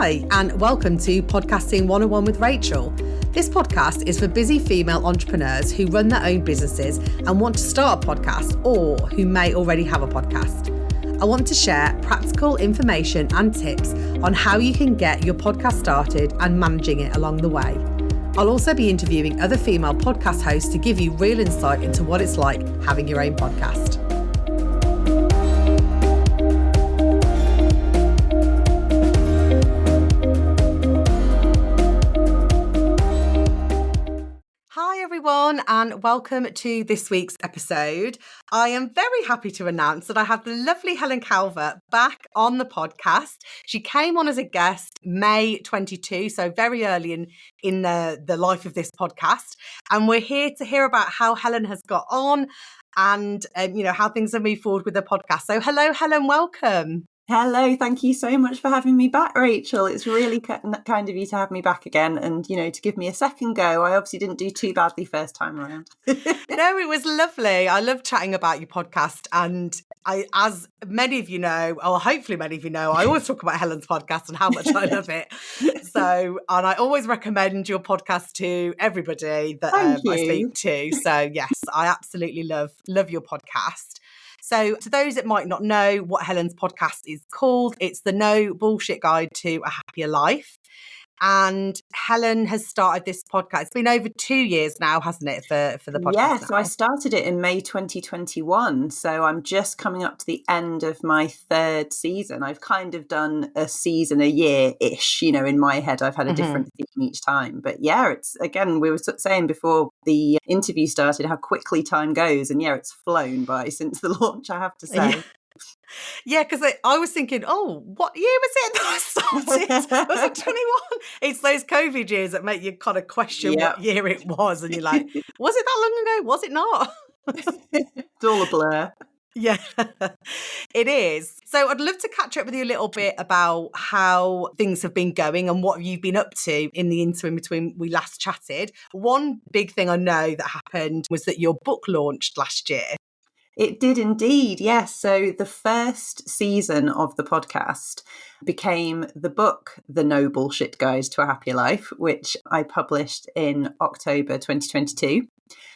Hi, and welcome to Podcasting 101 with Rachael. This podcast is for busy female entrepreneurs who run their own businesses and want to start a podcast, or who may already have a podcast. I want to share practical information and tips on how you can get your podcast started and managing it along the way. I'll also be interviewing other female podcast hosts to give you real insight into what it's like having your own podcast. Hi everyone, and welcome to this week's episode. I am very happy to announce that I have the lovely Helen Calvert back on the podcast. She came on as a guest May 22, so very early in the life of this podcast. And we're here to hear about how Helen has got on and how things have moved forward with the podcast. So hello, Helen, welcome. Hello, thank you so much for having me back, Rachael. It's really kind of you to have me back again and, to give me a second go. I obviously didn't do too badly first time around. No, it was lovely. I love chatting about your podcast. And as many of you know, or hopefully many of you know, I always talk about Helen's podcast and how much I love it. And I always recommend your podcast to everybody that I speak to. So yes, I absolutely love your podcast. So to those that might not know what Helen's podcast is called, it's the No Bullshit Guide to a Happier Life. And Helen has started this podcast. It's been over 2 years now, hasn't it, for the podcast? Yeah, so I started it in May 2021. So I'm just coming up to the end of my third season. I've kind of done a season a year-ish. In my head, I've had a different theme each time. But yeah, it's, again, we were saying before the interview started how quickly time goes. And yeah, it's flown by since the launch, I have to say. Yeah, because I was thinking, what year was it that I started? Was it 21? It's those COVID years that make you kind of question what year it was. And you're like, was it that long ago? Was it not? It's all a blur. Yeah, it is. So I'd love to catch up with you a little bit about how things have been going and what you've been up to in the interim between we last chatted. One big thing I know that happened was that your book launched last year. It did indeed, yes. So the first season of the podcast became the book, The No Bullshit Guide to a Happier Life, which I published in October 2022,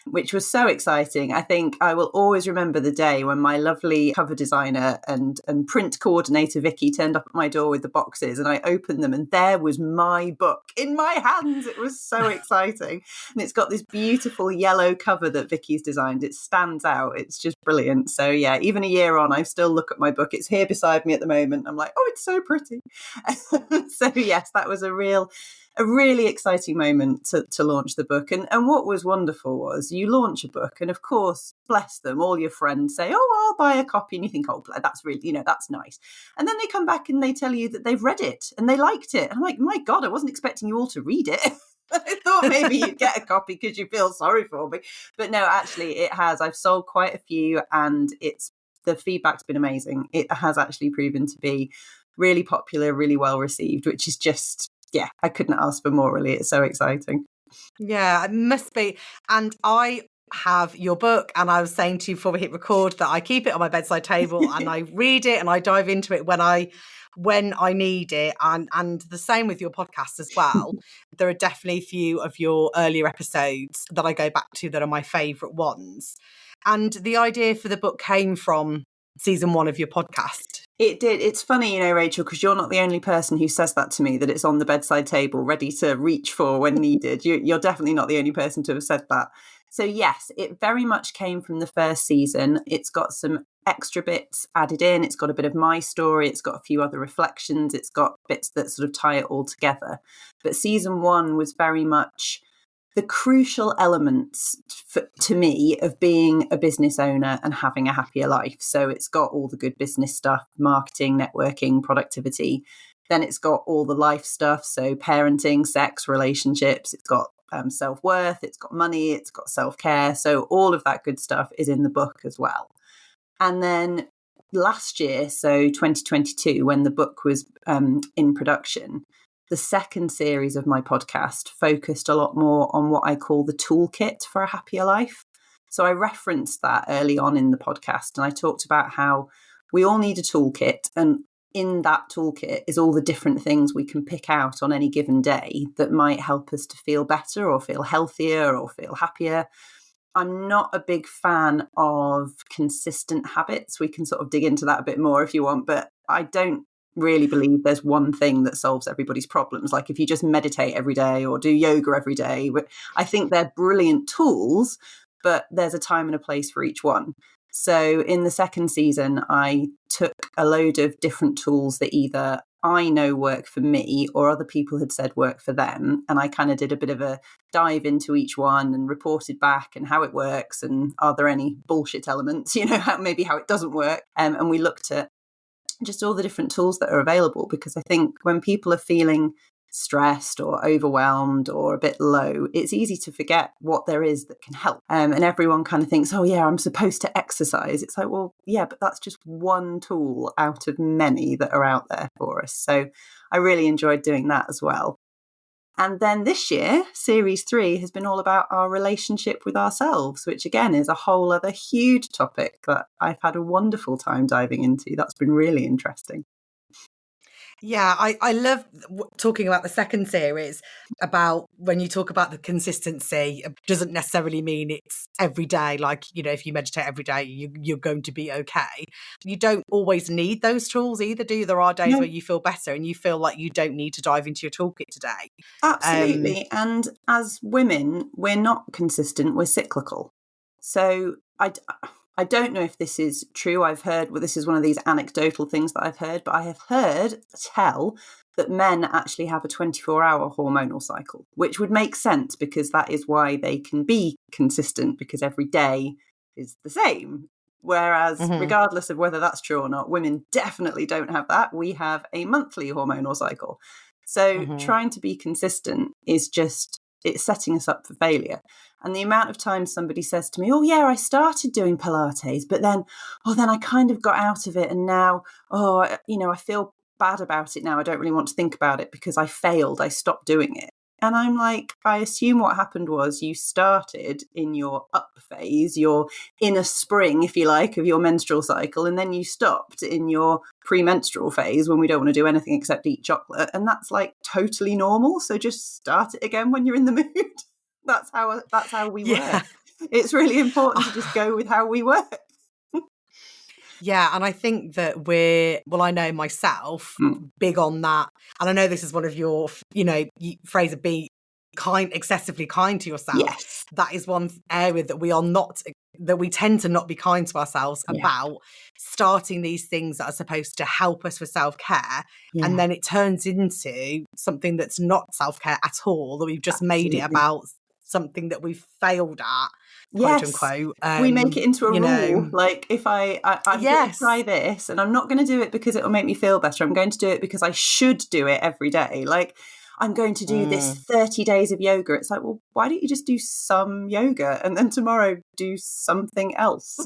which was so exciting. I think I will always remember the day when my lovely cover designer and print coordinator, Vicky, turned up at my door with the boxes and I opened them and there was my book in my hands. It was so exciting. And it's got this beautiful yellow cover that Vicky's designed. It stands out. It's just brilliant. So yeah, even a year on, I still look at my book. It's here beside me at the moment. I'm like, it's so pretty. So yes, that was a really exciting moment to launch the book. And what was wonderful was you launch a book and of course, bless them, all your friends say, I'll buy a copy. And you think, that's really, that's nice. And then they come back and they tell you that they've read it and they liked it. And I'm like, my God, I wasn't expecting you all to read it. I thought maybe you'd get a copy because you feel sorry for me. But no, actually it has. I've sold quite a few and the feedback's been amazing. It has actually proven to be really popular, really well received, which is just, I couldn't ask for more, really. It's so exciting. Yeah, it must be. And I have your book, and I was saying to you before we hit record that I keep it on my bedside table and I read it and I dive into it when I need it. And the same with your podcast as well. There are definitely a few of your earlier episodes that I go back to that are my favourite ones. And the idea for the book came from season 1 of your podcast. It did. It's funny, Rachael, because you're not the only person who says that to me, that it's on the bedside table ready to reach for when needed. You're definitely not the only person to have said that. So yes, it very much came from the first season. It's got some extra bits added in. It's got a bit of my story. It's got a few other reflections. It's got bits that sort of tie it all together. But season 1 was very much the crucial elements to me of being a business owner and having a happier life. So it's got all the good business stuff, marketing, networking, productivity. Then it's got all the life stuff. So parenting, sex, relationships. It's got self-worth. It's got money. It's got self-care. So all of that good stuff is in the book as well. And then last year, so 2022, when the book was in production, the second series of my podcast focused a lot more on what I call the toolkit for a happier life. So I referenced that early on in the podcast and I talked about how we all need a toolkit and in that toolkit is all the different things we can pick out on any given day that might help us to feel better or feel healthier or feel happier. I'm not a big fan of consistent habits. We can sort of dig into that a bit more if you want, but I don't really believe there's one thing that solves everybody's problems. Like if you just meditate every day or do yoga every day, I think they're brilliant tools, but there's a time and a place for each one. So in the second season, I took a load of different tools that either I know work for me or other people had said work for them. And I kind of did a bit of a dive into each one and reported back and how it works and are there any bullshit elements, maybe how it doesn't work. And we looked at just all the different tools that are available, because I think when people are feeling stressed or overwhelmed or a bit low, it's easy to forget what there is that can help. And everyone kind of thinks, oh yeah, I'm supposed to exercise. It's like, well, yeah, but that's just one tool out of many that are out there for us. So I really enjoyed doing that as well. And then this year, series 3 has been all about our relationship with ourselves, which again is a whole other huge topic that I've had a wonderful time diving into. That's been really interesting. Yeah, I love talking about the second series, about when you talk about the consistency, it doesn't necessarily mean it's every day. Like, if you meditate every day, you're going to be okay. You don't always need those tools either, do you? There are days where you feel better and you feel like you don't need to dive into your toolkit today. Absolutely. And as women, we're not consistent, we're cyclical. So I don't know if this is true. I've heard, this is one of these anecdotal things that I've heard, but I have heard tell that men actually have a 24-hour hormonal cycle, which would make sense because that is why they can be consistent, because every day is the same. Whereas regardless of whether that's true or not, women definitely don't have that. We have a monthly hormonal cycle. So trying to be consistent is just, it's setting us up for failure. And the amount of times somebody says to me, oh yeah, I started doing Pilates, but then I kind of got out of it. And now, I feel bad about it now. I don't really want to think about it because I failed. I stopped doing it. And I'm like, I assume what happened was you started in your up phase, your inner spring, if you like, of your menstrual cycle. And then you stopped in your premenstrual phase when we don't want to do anything except eat chocolate. And that's like totally normal. So just start it again when you're in the mood. That's how we work. It's really important to just go with how we work. Yeah, and I think that I know myself, big on that. And I know this is one of your, phrase of be kind, excessively kind to yourself. Yes. That is one area that we tend to not be kind to ourselves about, starting these things that are supposed to help us for self-care. Yeah. And then it turns into something that's not self-care at all, that we've just made it about something that we've failed at, quote unquote. We make it into a rule. Like if I'm going to try this and I'm not going to do it because it'll make me feel better. I'm going to do it because I should do it every day. Like I'm going to do this 30 days of yoga. It's like, well, why don't you just do some yoga and then tomorrow do something else?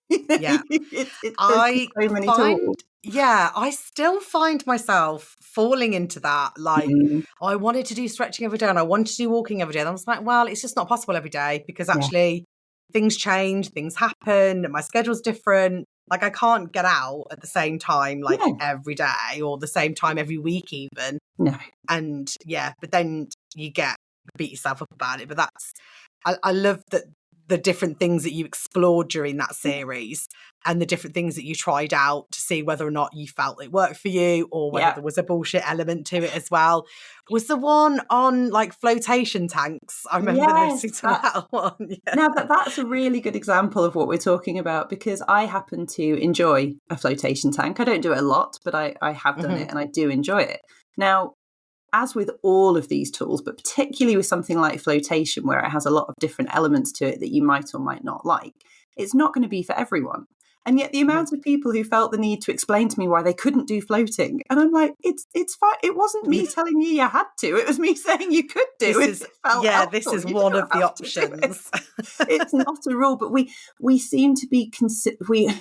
Yeah. I so many tools. Yeah, I still find myself falling into that. Like, I wanted to do stretching every day and I wanted to do walking every day. And I was like, well, it's just not possible every day because actually things change, things happen, my schedule's different. Like I can't get out at the same time, like every day or the same time every week even. No. And but then you beat yourself up about it. But I love that the different things that you explored during that series and the different things that you tried out to see whether or not you felt it worked for you or whether there was a bullshit element to it as well. Was the one on like flotation tanks? I remember listening to that one. Yeah. Now that's a really good example of what we're talking about, because I happen to enjoy a flotation tank. I don't do it a lot, but I have done it and I do enjoy it. Now, as with all of these tools, but particularly with something like flotation, where it has a lot of different elements to it that you might or might not like, it's not going to be for everyone. And yet the amount of people who felt the need to explain to me why they couldn't do floating, and I'm like, it's fine. It wasn't me telling you had to. It was me saying you could do it. This is one of the options. It's not a rule, but we seem to be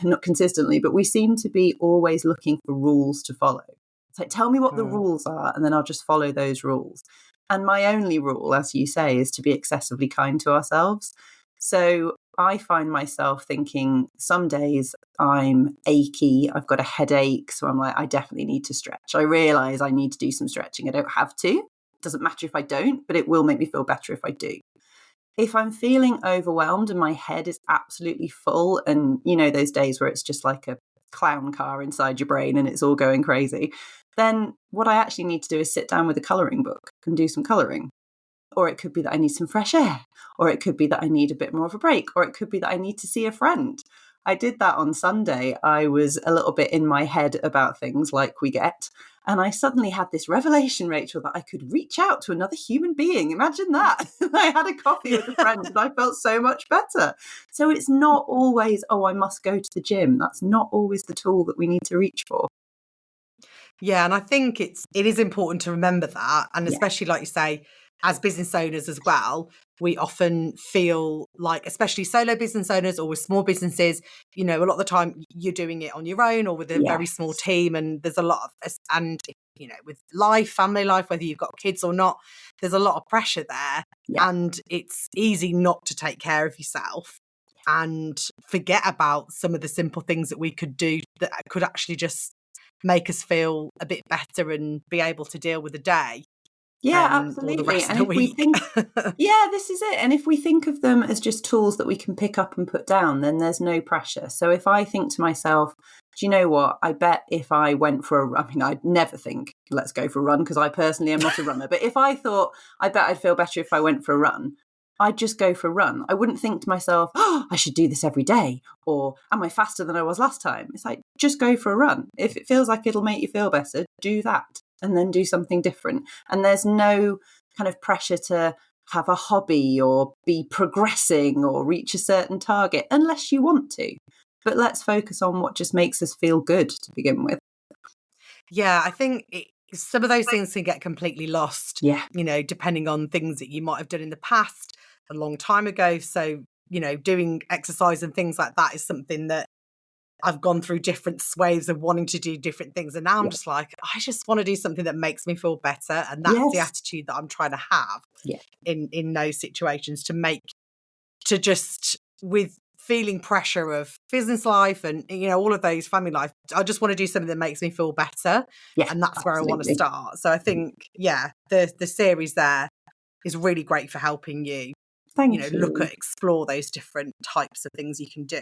not consistently, but we seem to be always looking for rules to follow. It's like, tell me what the rules are, and then I'll just follow those rules. And my only rule, as you say, is to be excessively kind to ourselves. So I find myself thinking some days I'm achy, I've got a headache. So I'm like, I definitely need to stretch. I realise I need to do some stretching. I don't have to. It doesn't matter if I don't, but it will make me feel better if I do. If I'm feeling overwhelmed and my head is absolutely full, and you know, those days where it's just like a clown car inside your brain and it's all going crazy, then what I actually need to do is sit down with a colouring book and do some colouring. Or it could be that I need some fresh air, or it could be that I need a bit more of a break, or it could be that I need to see a friend. I did that on Sunday. I was a little bit in my head about things like we get. And I suddenly had this revelation, Rachel, that I could reach out to another human being. Imagine that. I had a coffee with a friend and I felt so much better. So it's not always, oh, I must go to the gym. That's not always the tool that we need to reach for. Yeah, and I think it is important to remember that. And especially, like you say, as business owners as well, we often feel like, especially solo business owners or with small businesses, you know, a lot of the time you're doing it on your own or with a very small team. And there's a lot of, and, you know, with life, family life, whether you've got kids or not, there's a lot of pressure there. Yeah. And it's easy not to take care of yourself and forget about some of the simple things that we could do that could actually just make us feel a bit better and be able to deal with the day. Yeah, absolutely. Or the rest and of the week. This is it. And if we think of them as just tools that we can pick up and put down, then there's no pressure. So if I think to myself, do you know what? I bet if I went for a run, I mean, I'd never think, let's go for a run, because I personally am not a runner. But if I thought, I bet I'd feel better if I went for a run, I'd just go for a run. I wouldn't think to myself, oh, I should do this every day. Or am I faster than I was last time? It's like, just go for a run. If it feels like it'll make you feel better, do that. And then do something different. And there's no kind of pressure to have a hobby or be progressing or reach a certain target unless you want to. But let's focus on what just makes us feel good to begin with. Yeah, I think some of those things can get completely lost, Yeah. you know, depending on things that you might have done in the past a long time ago. So, you know, doing exercise and things like that is something that I've gone through different waves of wanting to do different things. And now I'm just like, I just want to do something that makes me feel better. And that's the attitude that I'm trying to have in those situations to just with feeling pressure of business life and, you know, all of those family life. I just want to do something that makes me feel better. And that's where I want to start. So I think, the series there is really great for helping you. Thank you. Look at, explore those different types of things you can do.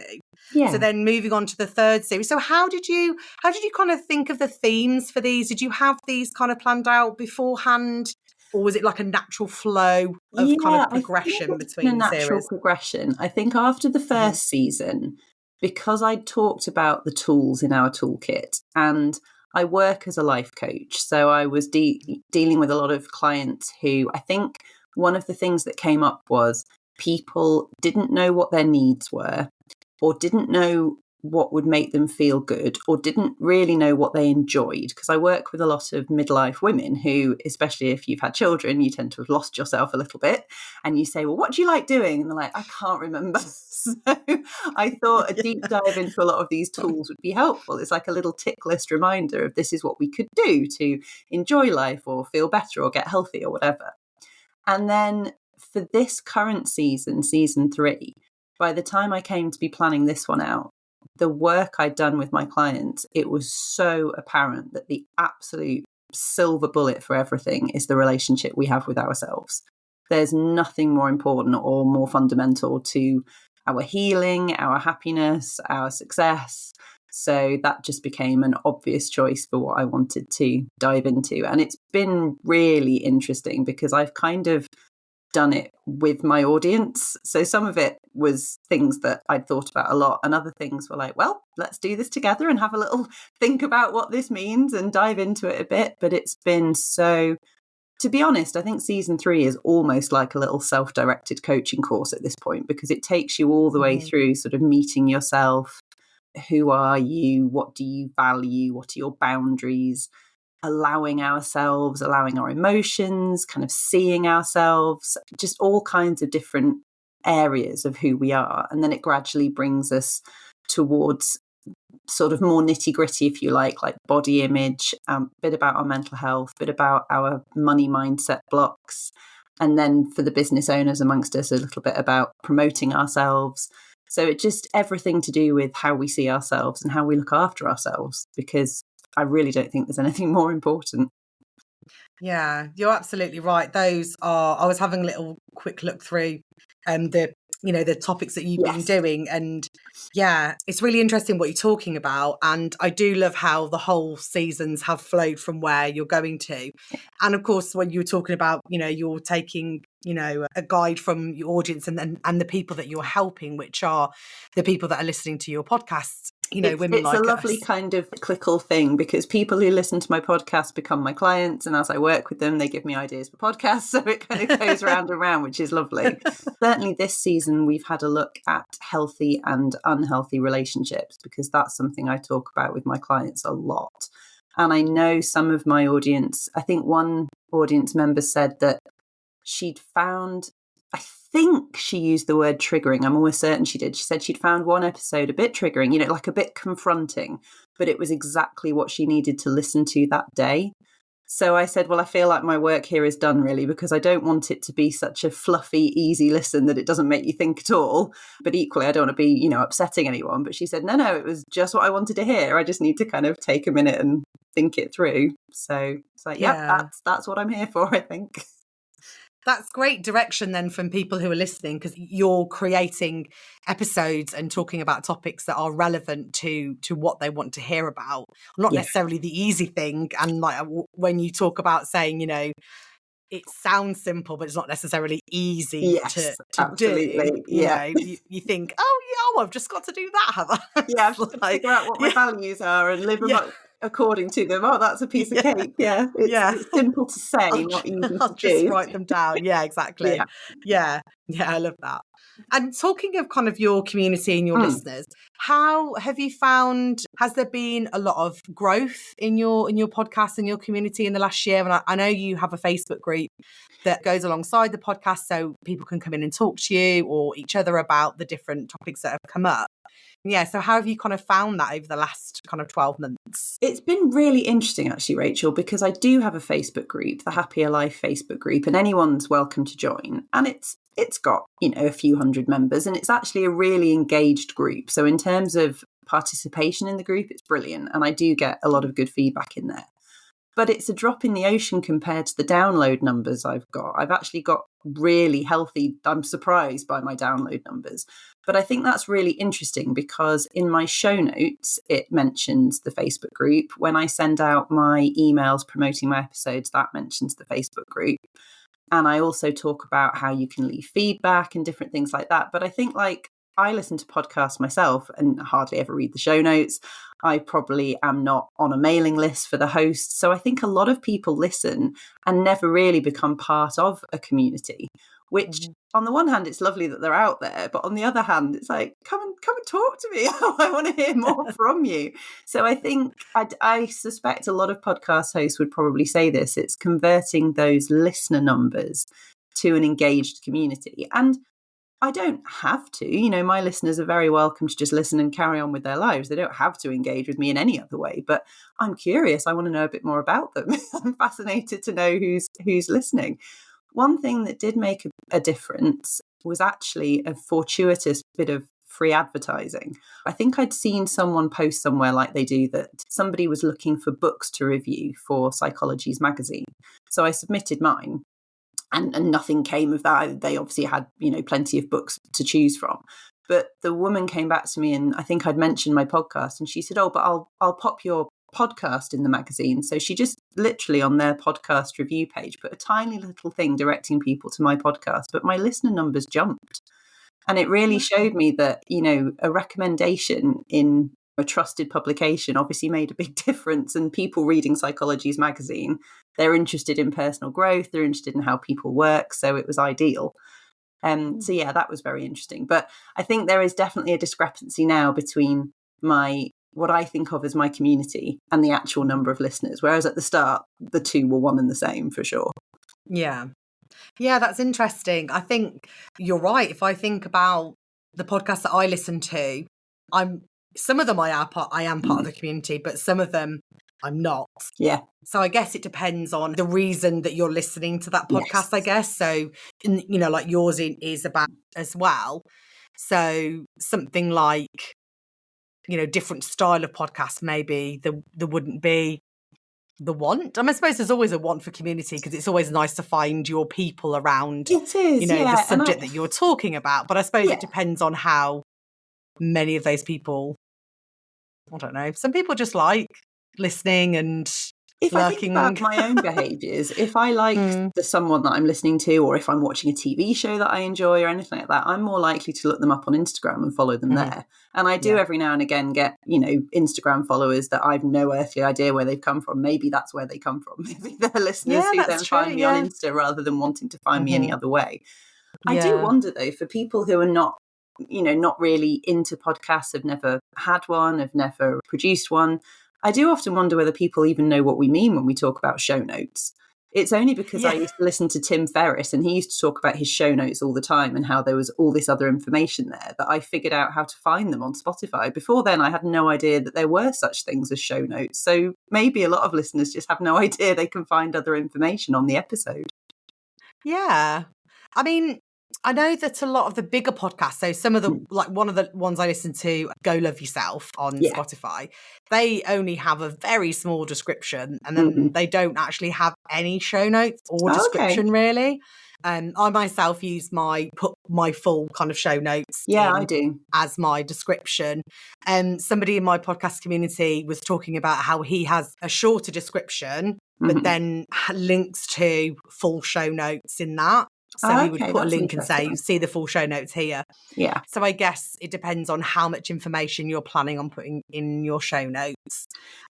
Yeah. So then moving on to the third series. So how did you kind of think of the themes for these? Did you have these kind of planned out beforehand? Or was it like a natural flow of kind of progression between the series? A natural progression. I think after the first season, because I talked about the tools in our toolkit, and I work as a life coach, so I was dealing with a lot of clients who I think one of the things that came up was people didn't know what their needs were, or didn't know what would make them feel good, or didn't really know what they enjoyed. Because I work with a lot of midlife women who, especially if you've had children, you tend to have lost yourself a little bit. And you say, well, what do you like doing? And they're like, I can't remember. So I thought a deep dive into a lot of these tools would be helpful. It's like a little tick list reminder of this is what we could do to enjoy life or feel better or get healthy or whatever. And then for this current season, season 3, by the time I came to be planning this one out, the work I'd done with my clients, it was so apparent that the absolute silver bullet for everything is the relationship we have with ourselves. There's nothing more important or more fundamental to our healing, our happiness, our success. So that just became an obvious choice for what I wanted to dive into. And it's been really interesting because I've kind of done it with my audience. So some of it was things that I'd thought about a lot, and other things were like, well, let's do this together and have a little think about what this means and dive into it a bit. But it's been so, to be honest, I think season 3 is almost like a little self-directed coaching course at this point, because it takes you all the way through sort of meeting yourself. Who are you? What do you value? What are your boundaries? Allowing ourselves, allowing our emotions, kind of seeing ourselves, just all kinds of different areas of who we are. And then it gradually brings us towards sort of more nitty gritty, if you like body image, a bit about our mental health, a bit about our money mindset blocks, And then for the business owners amongst us, a little bit about promoting ourselves. So it's just everything to do with how we see ourselves and how we look after ourselves, because I really don't think there's anything more important. Yeah, you're absolutely right. Those are, I was having a little quick look through the topics that you've been doing, and yeah, it's really interesting what you're talking about. And I do love how the whole seasons have flowed from where you're going to. And of course, when you were talking about, you're taking, a guide from your audience and the people that you're helping, which are the people that are listening to your podcasts. Women it's like a lovely us. kind of cyclical thing, because people who listen to my podcast become my clients, and as I work with them, they give me ideas for podcasts, so it kind of goes round and round, which is lovely. Certainly this season we've had a look at healthy and unhealthy relationships, because that's something I talk about with my clients a lot. And I know some of my audience, I think one audience member said that she'd found, I think she used the word triggering. I'm almost certain she did. She said she'd found one episode a bit triggering, like a bit confronting, but it was exactly what she needed to listen to that day. So I said, well, I feel like my work here is done, really, because I don't want it to be such a fluffy, easy listen that it doesn't make you think at all. But equally, I don't want to be, upsetting anyone. But she said, no, it was just what I wanted to hear. I just need to kind of take a minute and think it through. So it's like, yeah, that's what I'm here for, I think. That's great direction then from people who are listening, because you're creating episodes and talking about topics that are relevant to what they want to hear about, not necessarily the easy thing. And like when you talk about saying, it sounds simple, but it's not necessarily easy to absolutely. do. You think, I've just got to do that, have I? Yeah, I've just got to figure out what my values are and live according to them. Oh, that's a piece of cake. Yeah, it's simple to say, not easy to I'll do. just write them down. Yeah, exactly. Yeah, I love that. And talking of kind of your community and your listeners, how have you found, has there been a lot of growth in your podcast and your community in the last year? And I know you have a Facebook group that goes alongside the podcast, so people can come in and talk to you or each other about the different topics that have come up. Yeah, so how have you kind of found that over the last kind of 12 months? It's been really interesting, actually, Rachel, because I do have a Facebook group, the Happier Life Facebook group, and anyone's welcome to join. And it's got, a few hundred members, and it's actually a really engaged group. So in terms of participation in the group, it's brilliant. And I do get a lot of good feedback in there. But it's a drop in the ocean compared to the download numbers I've got. I've actually got really healthy, I'm surprised by my download numbers. But I think that's really interesting, because in my show notes, it mentions the Facebook group. When I send out my emails promoting my episodes, that mentions the Facebook group. And I also talk about how you can leave feedback and different things like that. But I think, I listen to podcasts myself and hardly ever read the show notes. I probably am not on a mailing list for the host. So I think a lot of people listen and never really become part of a community, which on the one hand, it's lovely that they're out there. But on the other hand, it's like, come and talk to me. I want to hear more from you. So I think I suspect a lot of podcast hosts would probably say this. It's converting those listener numbers to an engaged community. And I don't have to, my listeners are very welcome to just listen and carry on with their lives. They don't have to engage with me in any other way, but I'm curious. I want to know a bit more about them. I'm fascinated to know who's listening. One thing that did make a difference was actually a fortuitous bit of free advertising. I think I'd seen someone post somewhere, like they do, that somebody was looking for books to review for Psychology's magazine. So I submitted mine. And nothing came of that. They obviously had, plenty of books to choose from. But the woman came back to me, and I think I'd mentioned my podcast, and she said, "Oh, but I'll pop your podcast in the magazine." So she just literally on their podcast review page put a tiny little thing directing people to my podcast, but my listener numbers jumped. And it really showed me that, a recommendation in a trusted publication obviously made a big difference. And people reading Psychology's magazine, they're interested in personal growth, they're interested in how people work, so it was ideal. So yeah, that was very interesting. But I think there is definitely a discrepancy now between what I think of as my community and the actual number of listeners, whereas at the start the two were one and the same for sure. Yeah, that's interesting. I think you're right. If I think about the podcasts that I listen to, some of them I am part of the community, but some of them I'm not. Yeah. So I guess it depends on the reason that you're listening to that podcast, Yes. I guess. So, like yours is about as well. So something like, different style of podcast, maybe there wouldn't be the want. I suppose there's always a want for community because it's always nice to find your people around, It is, the subject that you're talking about. But I suppose it depends on how many of those people, I don't know, some people just like listening and if lurking. I think about my own behaviours, if I like someone that I'm listening to, or if I'm watching a TV show that I enjoy or anything like that, I'm more likely to look them up on Instagram and follow them there. And I do every now and again get, Instagram followers that I've no earthly idea where they've come from. Maybe that's where they come from. Maybe they're listeners who then find me on Insta rather than wanting to find me any other way. I do wonder, though, for people who are not really into podcasts, have never had one, have never produced one, I do often wonder whether people even know what we mean when we talk about show notes. It's only because I used to listen to Tim Ferriss and he used to talk about his show notes all the time and how there was all this other information there that I figured out how to find them on Spotify. Before then, I had no idea that there were such things as show notes. So maybe a lot of listeners just have no idea they can find other information on the episode. Yeah. I mean, I know that a lot of the bigger podcasts, so some of the, one of the ones I listen to, Go Love Yourself on Spotify, they only have a very small description and then they don't actually have any show notes or description really. I myself put my full kind of show notes I do as my description. Somebody in my podcast community was talking about how he has a shorter description, but then links to full show notes in that. So he would put a link and say, see the full show notes here. Yeah. So I guess it depends on how much information you're planning on putting in your show notes.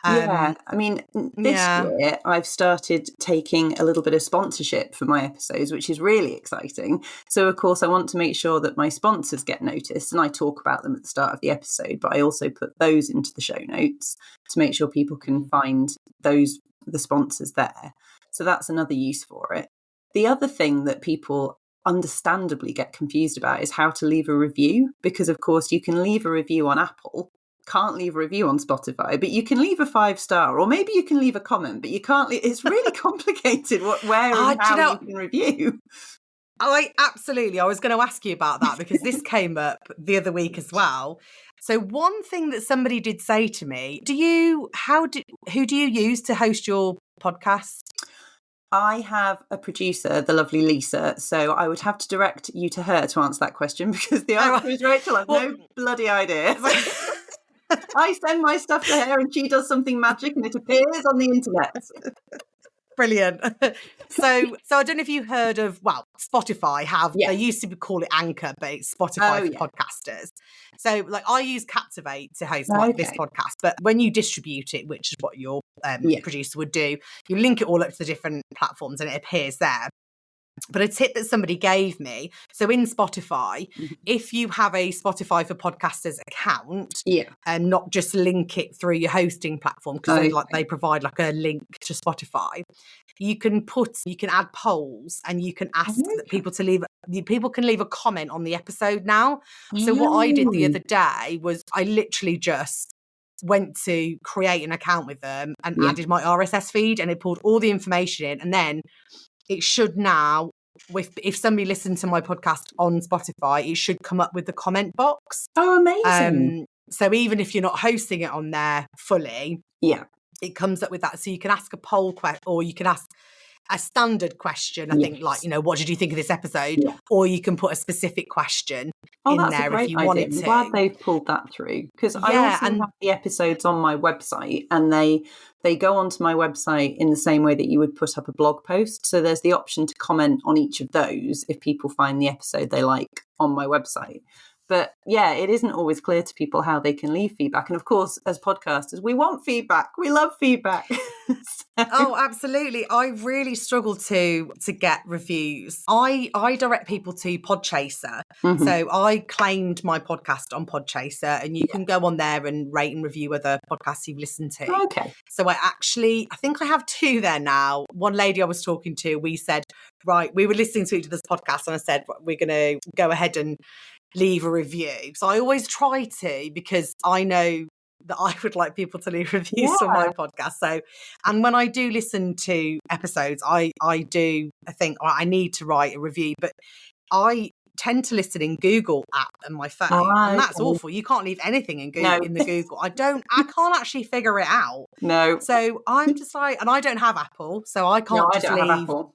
I mean, this year I've started taking a little bit of sponsorship for my episodes, which is really exciting. So, of course, I want to make sure that my sponsors get noticed and I talk about them at the start of the episode, but I also put those into the show notes to make sure people can find the sponsors there. So that's another use for it. The other thing that people understandably get confused about is how to leave a review, because, of course, you can leave a review on Apple, can't leave a review on Spotify, but you can leave a 5-star, or maybe you can leave a comment, but you can't. It's really complicated where and how you can review. Absolutely. I was going to ask you about that because this came up the other week as well. So one thing that somebody did say to me, who do you use to host your podcast? I have a producer, the lovely Lisa, so I would have to direct you to her to answer that question because the answer is Rachel. I've no bloody idea. I send my stuff to her and she does something magic and it appears on the internet. Brilliant. So I don't know if you heard of, Spotify they used to call it Anchor, but it's Spotify for podcasters. So I use Captivate to host this podcast, but when you distribute it, which is what your producer would do, you link it all up to the different platforms and it appears there. But a tip that somebody gave me, so in Spotify, if you have a Spotify for Podcasters account and not just link it through your hosting platform, because they provide a link to Spotify, you can add polls and you can ask that people can leave a comment on the episode now. So what I did the other day was I literally just went to create an account with them and added my RSS feed and it pulled all the information in, and then it should now, if somebody listened to my podcast on Spotify, it should come up with the comment box. Oh, amazing. So even if you're not hosting it on there fully, it comes up with that. So you can ask a poll question, or you can ask a standard question, I think, what did you think of this episode? Or you can put a specific question in there if you wanted to. I'm glad they've pulled that through, because I also have the episodes on my website and they go onto my website in the same way that you would put up a blog post. So there's the option to comment on each of those if people find the episode they like on my website. But it isn't always clear to people how they can leave feedback. And of course, as podcasters, we want feedback. We love feedback. Oh, absolutely. I really struggle to get reviews. I direct people to Podchaser. So I claimed my podcast on Podchaser, and you can go on there and rate and review other podcasts you've listened to. Okay. So I think I have 2 there now. One lady I was talking to, we said, we were listening to each other's podcast, and I said, we're going to go ahead and leave a review. So I always try to, because I know that I would like people to leave reviews for Yeah. my podcast. So, and when I do listen to episodes, I think, well, I need to write a review, but I tend to listen in Google app and my phone, and that's Okay. awful. You can't leave anything in No. in the Google. I can't actually figure it out. No. So I'm just like, and I don't have Apple, so I No, can't I just don't have leave. Apple.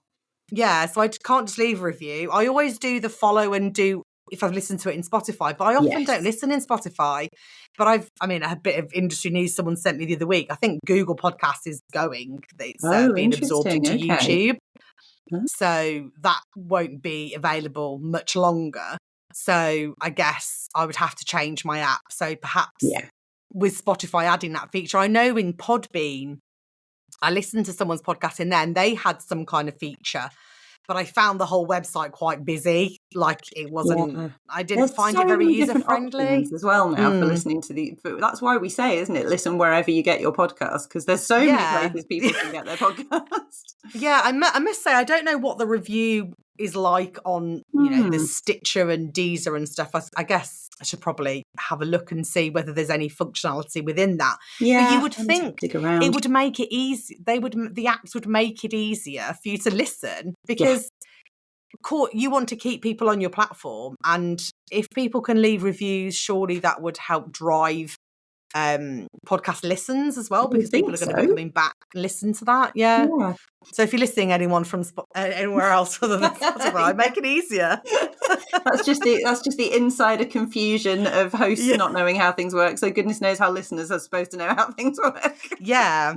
Yeah, so I can't just leave a review. I always do the follow and do if I've listened to it in Spotify, but I often don't Yes. listen in Spotify. But a bit of industry news someone sent me the other week. I think Google Podcast is going. It's Oh, being absorbed interesting. into Okay. YouTube. Huh? So that won't be available much longer. So I guess I would have to change my app. So perhaps Yeah. with Spotify adding that feature, I know in Podbean, I listened to someone's podcast in there and they had some kind of feature, but I found the whole website quite busy. Like it wasn't, Yeah. I didn't There's find so it very many user different friendly. options as well now for listening to that's why we say, isn't it? Listen wherever you get your podcast, because there's so many Yeah. places people can get their podcast. Yeah, I must say, I don't know what the review is like on, the Stitcher and Deezer and stuff. I guess I should probably have a look and see whether there's any functionality within that. Yeah, But you would I need to think dig around. it would make it easy. The apps would make it easier for you to listen Yeah. because you want to keep people on your platform. And if people can leave reviews, surely that would help drive podcast listens as well, I would because people are think going to be so. coming back and listen to that. Yeah. Yeah. So if you're listening, anyone from anywhere else other than Spotify, make it easier. That's just the insider confusion of hosts Yeah. not knowing how things work. So goodness knows how listeners are supposed to know how things work. Yeah,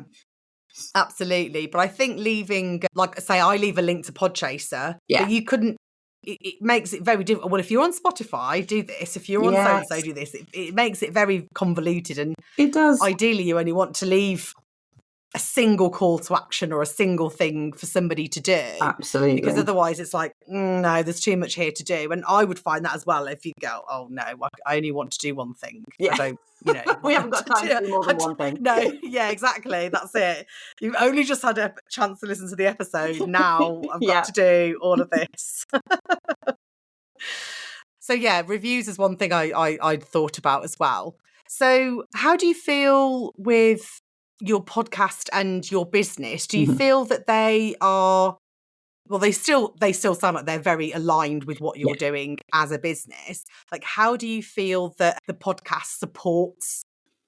absolutely. But I think leaving, like say, I leave a link to Podchaser, Yeah. but you couldn't. It makes it very difficult. Well, if you're on Spotify, do this. If you're on so and so, do this. It makes it very convoluted, and it does. Ideally, you only want to leave a single call to action or a single thing for somebody to do. Absolutely. Because otherwise it's like, no, there's too much here to do. And I would find that as well if you go, oh no, I only want to do one thing. Yeah. I don't, we haven't got time to do more than one thing. No, yeah, exactly. That's it. You've only just had a chance to listen to the episode. Now I've got to do all of this. So yeah, reviews is one thing I'd thought about as well. So how do you feel with your podcast and your business? Do you feel that they are, well, they still sound like they're very aligned with what you're doing as a business. Like, how do you feel that the podcast supports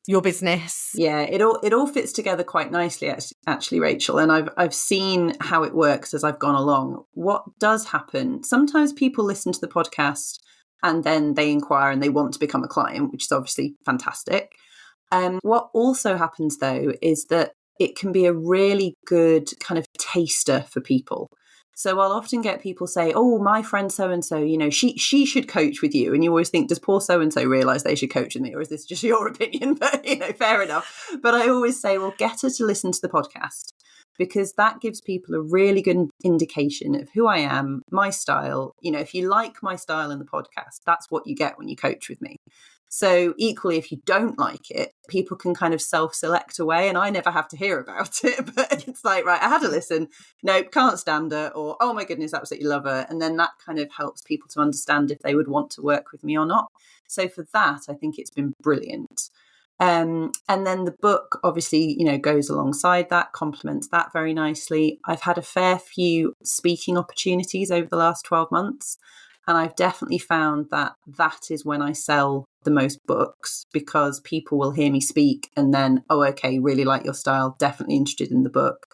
your business? Yeah, it all fits together quite nicely, actually, Rachel. And I've seen how it works as I've gone along. What does happen? Sometimes people listen to the podcast and then they inquire and they want to become a client, which is obviously fantastic. What also happens, though, is that it can be a really good kind of taster for people. So I'll often get people say, oh, my friend so-and-so, she should coach with you. And you always think, does poor so-and-so realise they should coach with me? Or is this just your opinion? But, fair enough. But I always say, well, get her to listen to the podcast, because that gives people a really good indication of who I am, my style. If you like my style in the podcast, that's what you get when you coach with me. So equally, if you don't like it, people can kind of self-select away, and I never have to hear about it. But it's like, right, I had a listen. Nope, can't stand her, or, oh my goodness, absolutely love her. And then that kind of helps people to understand if they would want to work with me or not. So for that, I think it's been brilliant. And then the book obviously, goes alongside that, complements that very nicely. I've had a fair few speaking opportunities over the last 12 months. And I've definitely found that is when I sell the most books, because people will hear me speak and then, oh, okay, really like your style, definitely interested in the book.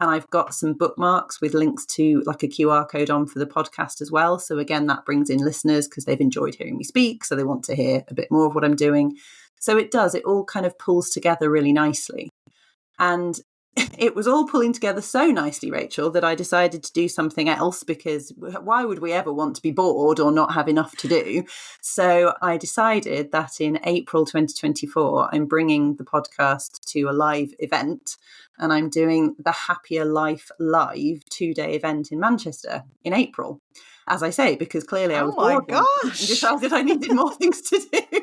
And I've got some bookmarks with links to like a QR code on for the podcast as well. So again, that brings in listeners because they've enjoyed hearing me speak, so they want to hear a bit more of what I'm doing. So it all kind of pulls together really nicely. And it was all pulling together so nicely, Rachel, that I decided to do something else, because why would we ever want to be bored or not have enough to do? So I decided that in April 2024, I'm bringing the podcast to a live event, and I'm doing the Happier Life Live 2-day event in Manchester in April. As I say, because clearly I was bored and decided I needed more things to do.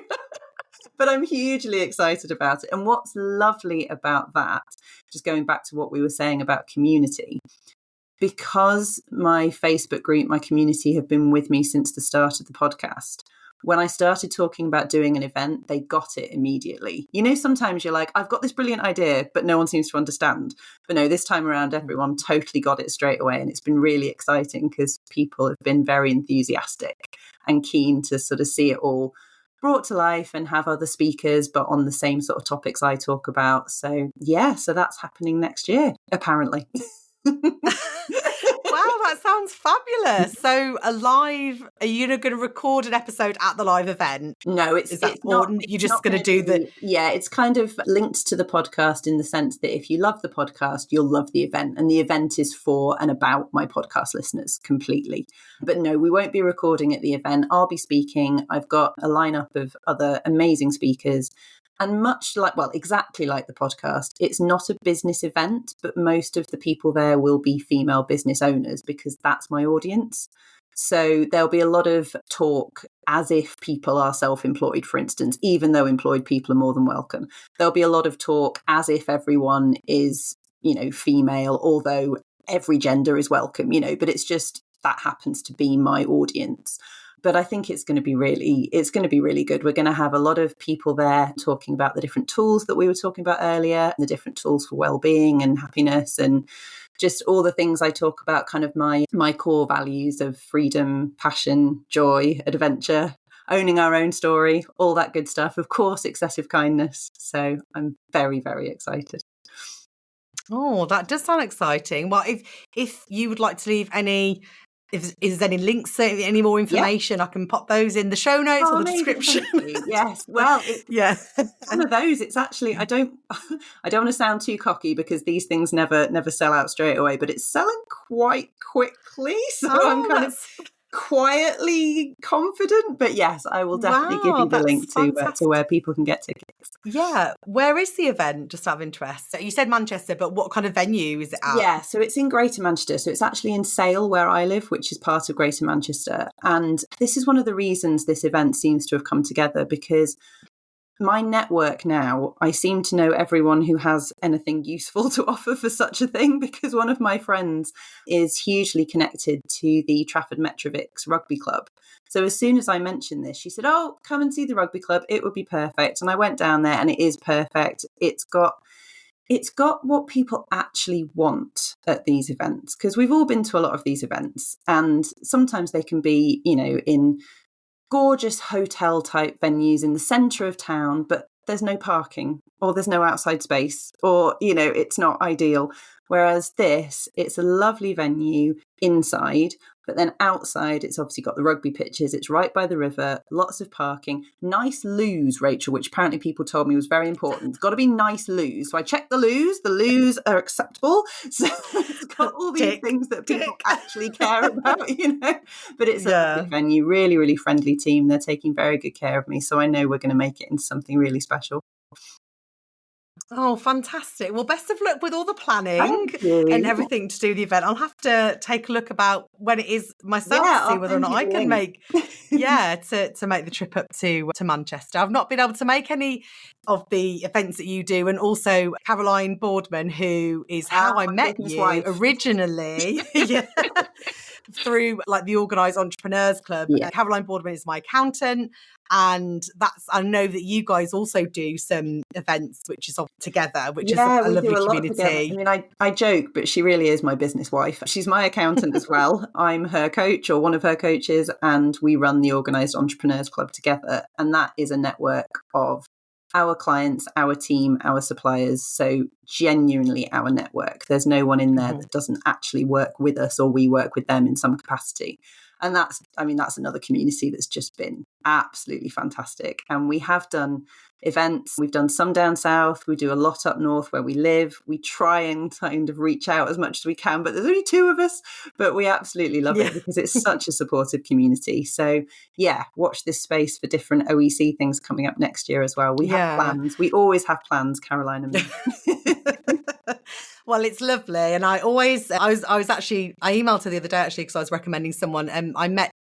But I'm hugely excited about it. And what's lovely about that, just going back to what we were saying about community, because my Facebook group, my community have been with me since the start of the podcast, when I started talking about doing an event, they got it immediately. You know, sometimes you're like, I've got this brilliant idea, but no one seems to understand. But no, this time around, everyone totally got it straight away. And it's been really exciting because people have been very enthusiastic and keen to sort of see it all brought to life and have other speakers, but on the same sort of topics I talk about. So yeah, so that's happening next year, apparently. Wow, that sounds fabulous. So are you going to record an episode at the live event? No, it's not. You're just going to do the... Yeah, it's kind of linked to the podcast in the sense that if you love the podcast, you'll love the event. And the event is for and about my podcast listeners completely. But no, we won't be recording at the event. I'll be speaking. I've got a lineup of other amazing speakers. And much like, well, exactly like the podcast, it's not a business event, but most of the people there will be female business owners because that's my audience. So there'll be a lot of talk as if people are self-employed, for instance, even though employed people are more than welcome. There'll be a lot of talk as if everyone is, you know, female, although every gender is welcome, you know, but it's just that happens to be my audience. But I think it's going to be really good. We're going to have a lot of people there talking about the different tools that we were talking about earlier, the different tools for well-being and happiness, and just all the things I talk about, kind of my core values of freedom, passion, joy, adventure, owning our own story, all that good stuff. Of course, excessive kindness. So I'm very, very excited. Oh, that does sound exciting. Well, if you would like to leave if there's any links, any more information, I can pop those in the show notes or the description. Yes. Well, yeah. One of those, it's actually, I don't want to sound too cocky because these things never sell out straight away, but it's selling quite quickly. So I'm kind of quietly confident, but yes, I will definitely give you the link to where people can get tickets. Yeah. Where is the event, just out of interest? You said Manchester, but what kind of venue is it at? Yeah, so it's in Greater Manchester. So it's actually in Sale, where I live, which is part of Greater Manchester. And this is one of the reasons this event seems to have come together, because my network now, I seem to know everyone who has anything useful to offer for such a thing, because one of my friends is hugely connected to the Trafford Metrovic's rugby club. So as soon as I mentioned this, she said, oh, come and see the rugby club. It would be perfect. And I went down there and it is perfect. It's got what people actually want at these events, because we've all been to a lot of these events and sometimes they can be, you know, in gorgeous hotel type venues in the centre of town, but there's no parking or there's no outside space, or, you know, it's not ideal. Whereas this, it's a lovely venue inside, but then outside, it's obviously got the rugby pitches. It's right by the river, lots of parking, nice loos, Rachel, which apparently people told me was very important. It's got to be nice loos. So I checked the loos. The loos are acceptable. So it's got all these things that people actually care about, you know. But it's a lovely venue, really, really friendly team. They're taking very good care of me. So I know we're going to make it into something really special. Oh, fantastic. Well, best of luck with all the planning and everything to do the event. I'll have to take a look about when it is myself to see whether or not I can make to make the trip up to Manchester. I've not been able to make any of the events that you do, and also Caroline Boardman, who is how I met you originally. Through like the Organised Entrepreneurs Club. Caroline Boardman is my accountant, and I know that you guys also do some events which is together, which is a lovely community. I mean, I joke, but she really is my business wife. She's my accountant as well. I'm her coach, or one of her coaches, and we run the Organised Entrepreneurs Club together. And that is a network of our clients, our team, our suppliers. So genuinely our network. There's no one in there that doesn't actually work with us, or we work with them in some capacity. And that's another community that's just been absolutely fantastic. And we have done events. We've done some down south. We do a lot up north where we live. We try and kind of reach out as much as we can, but there's only two of us. But we absolutely love it because it's such a supportive community. So yeah, watch this space for different OEC things coming up next year as well. We have plans. We always have plans, Caroline and me. Well, it's lovely. And I emailed her the other day actually, because I was recommending someone. I met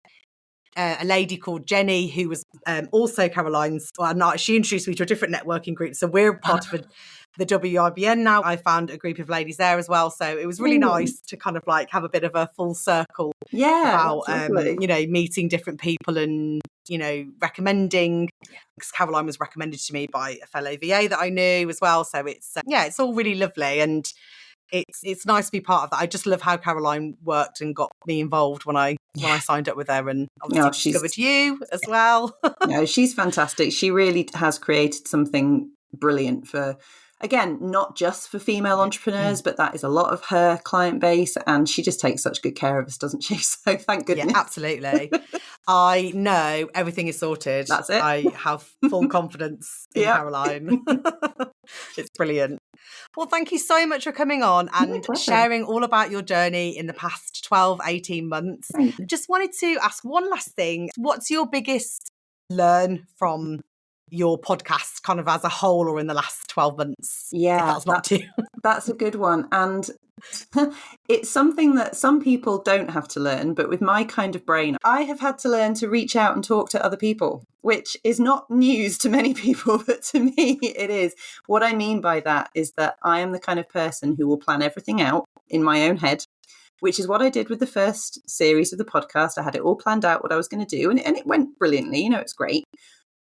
a lady called Jenny, who was also Caroline's. She introduced me to a different networking group. So we're part of the WIBN now. I found a group of ladies there as well. So it was really nice to kind of like have a bit of a full circle about, meeting different people and recommending, because Caroline was recommended to me by a fellow VA that I knew as well. So it's all really lovely. And it's nice to be part of that. I just love how Caroline worked and got me involved when I signed up with her, and obviously discovered you as well. No, she's fantastic. She really has created something brilliant for, again, not just for female entrepreneurs, but that is a lot of her client base, and she just takes such good care of us, doesn't she? So thank goodness. Yeah, absolutely. I know everything is sorted. That's it. I have full confidence in Caroline. It's brilliant. Well, thank you so much for coming on and sharing all about your journey in the past 12, 18 months. Just wanted to ask one last thing. What's your biggest learn from your podcast kind of as a whole, or in the last 12 months? Yeah, that's a good one. And it's something that some people don't have to learn, but with my kind of brain, I have had to learn to reach out and talk to other people, which is not news to many people, but to me it is. What I mean by that is that I am the kind of person who will plan everything out in my own head, which is what I did with the first series of the podcast. I had it all planned out, what I was going to do, and it went brilliantly. It's great.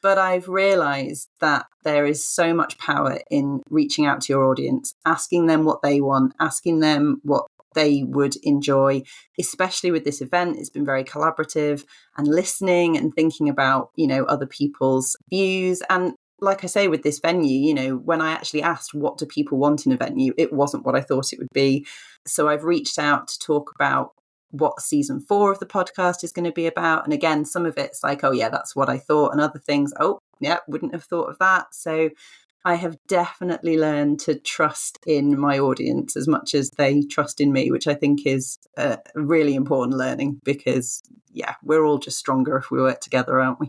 But I've realised that there is so much power in reaching out to your audience, asking them what they want, asking them what they would enjoy, especially with this event. It's been very collaborative, and listening and thinking about, other people's views. And like I say, with this venue, when I actually asked what do people want in a venue, it wasn't what I thought it would be. So I've reached out to talk about what season 4 of the podcast is going to be about. And again, some of it's like, oh yeah, that's what I thought. And other things, oh yeah, wouldn't have thought of that. So I have definitely learned to trust in my audience as much as they trust in me, which I think is a really important learning, because we're all just stronger if we work together, aren't we?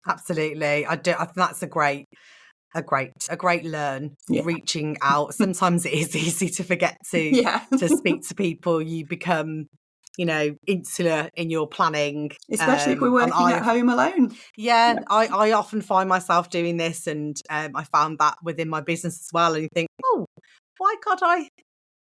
Absolutely. I think that's a great learn. Reaching out. Sometimes it is easy to forget to speak to people. You become insular in your planning, especially if we're working at home alone. I often find myself doing this, and I found that within my business as well. And you think, why can't I?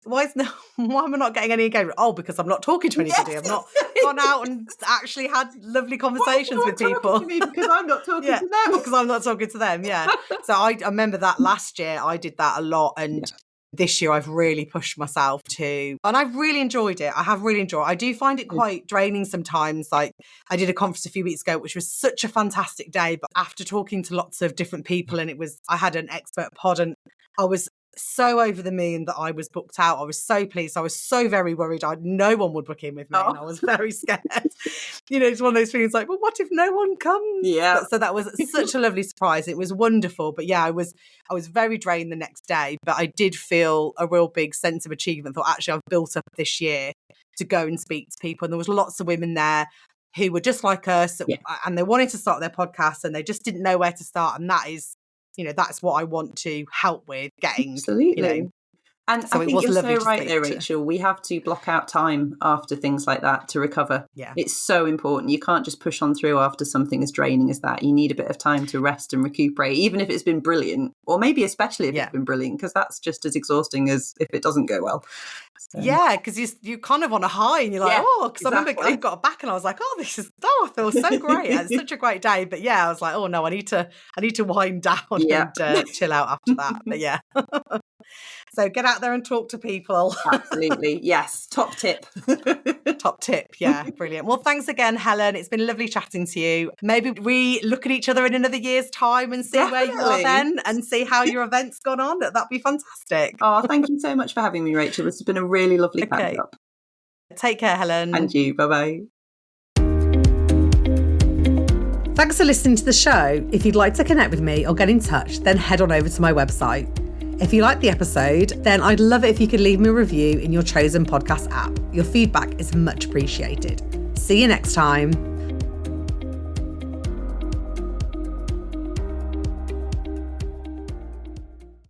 Why am I not getting any engagement? Oh, because I'm not talking to anybody. I've not gone out and actually had lovely conversations with people. To me because I'm not talking to them. Because I'm not talking to them. Yeah. So I remember that last year I did that a lot, and this year I've really pushed myself to, and I've really enjoyed it. I have really enjoyed it. I do find it quite draining sometimes. Like, I did a conference a few weeks ago, which was such a fantastic day, but after talking to lots of different people, and I had an expert pod, and I was so over the moon that I was booked out. I was so pleased. I was so very worried no one would book in with me, and I was very scared. It's one of those feelings like, well, what if no one comes? Yeah. So that was such a lovely surprise. It was wonderful. But I was very drained the next day, but I did feel a real big sense of achievement. Thought, actually, I've built up this year to go and speak to people. And there was lots of women there who were just like us, and they wanted to start their podcast, and they just didn't know where to start. And that is, that's what I want to help with getting. Absolutely. And so I think you're so right there, Rachel. We have to block out time after things like that to recover. Yeah. It's so important. You can't just push on through after something as draining as that. You need a bit of time to rest and recuperate, even if it's been brilliant, or maybe especially if it's been brilliant, because that's just as exhausting as if it doesn't go well. So. Yeah, because you're kind of on a high, and you're like, because I remember I got back and I was like, I feel so great. It's such a great day. But I was like, oh no, I need to wind down and chill out after that. But so get out there and talk to people. Absolutely. Yes. Top tip. Top tip. Yeah. Brilliant. Well, thanks again, Helen. It's been lovely chatting to you. Maybe we look at each other in another year's time and see where you are then, and see how your event's gone on. That'd be fantastic. Oh, thank you so much for having me, Rachel. This has been a really lovely catch up. Take care, Helen. And you. Bye-bye. Thanks for listening to the show. If you'd like to connect with me or get in touch, then head on over to my website. If you liked the episode, then I'd love it if you could leave me a review in your chosen podcast app. Your feedback is much appreciated. See you next time.